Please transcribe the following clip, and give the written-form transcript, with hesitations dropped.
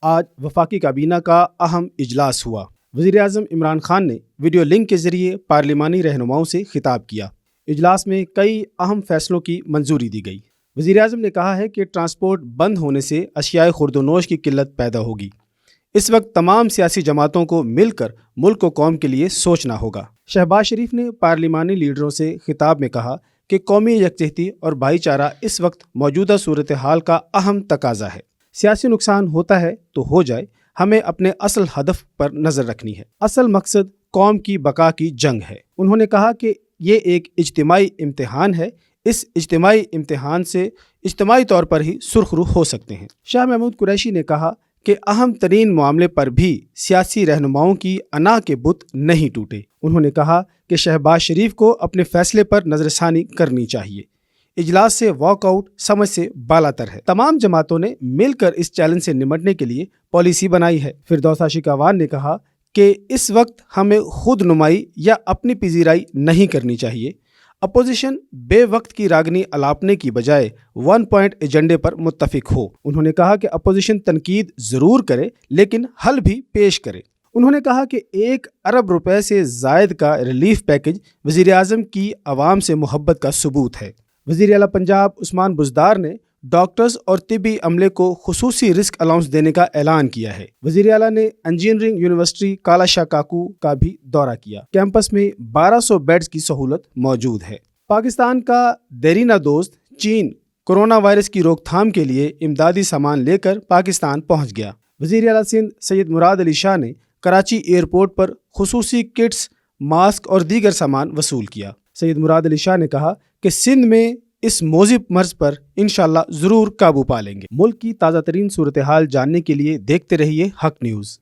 آج وفاقی کابینہ کا اہم اجلاس ہوا۔ وزیر اعظم عمران خان نے ویڈیو لنک کے ذریعے پارلیمانی رہنماؤں سے خطاب کیا۔ اجلاس میں کئی اہم فیصلوں کی منظوری دی گئی۔ وزیر اعظم نے کہا ہے کہ ٹرانسپورٹ بند ہونے سے اشیاء خورد و نوش کی قلت پیدا ہوگی۔ اس وقت تمام سیاسی جماعتوں کو مل کر ملک و قوم کے لیے سوچنا ہوگا۔ شہباز شریف نے پارلیمانی لیڈروں سے خطاب میں کہا کہ قومی یکجہتی اور بھائی چارہ اس وقت موجودہ صورتحال کا اہم تقاضا ہے۔ سیاسی نقصان ہوتا ہے تو ہو جائے، ہمیں اپنے اصل ہدف پر نظر رکھنی ہے۔ اصل مقصد قوم کی بقا کی جنگ ہے۔ انہوں نے کہا کہ یہ ایک اجتماعی امتحان ہے، اس اجتماعی امتحان سے اجتماعی طور پر ہی سرخ رو ہو سکتے ہیں۔ شاہ محمود قریشی نے کہا کہ اہم ترین معاملے پر بھی سیاسی رہنماؤں کی انا کے بت نہیں ٹوٹے۔ انہوں نے کہا کہ شہباز شریف کو اپنے فیصلے پر نظر ثانی کرنی چاہیے۔ اجلاس سے واک آؤٹ سمجھ سے بالاتر ہے۔ تمام جماعتوں نے مل کر اس چیلنج سے نمٹنے کے لیے پالیسی بنائی ہے۔ فردوس عاشقاوان نے کہا کہ اس وقت ہمیں خود نمائی یا اپنی پذیرائی نہیں کرنی چاہیے۔ اپوزیشن بے وقت کی راگنی الاپنے کی بجائے 1 پوائنٹ ایجنڈے پر متفق ہو۔ انہوں نے کہا کہ اپوزیشن تنقید ضرور کرے لیکن حل بھی پیش کرے۔ انہوں نے کہا کہ 1 ارب روپے سے زائد کا ریلیف پیکج وزیر اعظم کی عوام سے محبت کا ثبوت ہے۔ وزیر اعلیٰ پنجاب عثمان بزدار نے ڈاکٹرز اور طبی عملے کو خصوصی رسک الاؤنس دینے کا اعلان کیا ہے۔ وزیر اعلیٰ نے انجینئرنگ یونیورسٹی کالا شاہ کاکو کا بھی دورہ کیا۔ کیمپس میں 1200 بیڈز کی سہولت موجود ہے۔ پاکستان کا دیرینہ دوست چین کورونا وائرس کی روک تھام کے لیے امدادی سامان لے کر پاکستان پہنچ گیا۔ وزیر اعلیٰ سندھ سید مراد علی شاہ نے کراچی ایئرپورٹ پر خصوصی کٹس، ماسک اور دیگر سامان وصول کیا۔ سید مراد علی شاہ نے کہا کہ سندھ میں اس موذب مرض پر انشاءاللہ ضرور قابو پا لیں گے۔ ملک کی تازہ ترین صورتحال جاننے کے لیے دیکھتے رہیے حق نیوز۔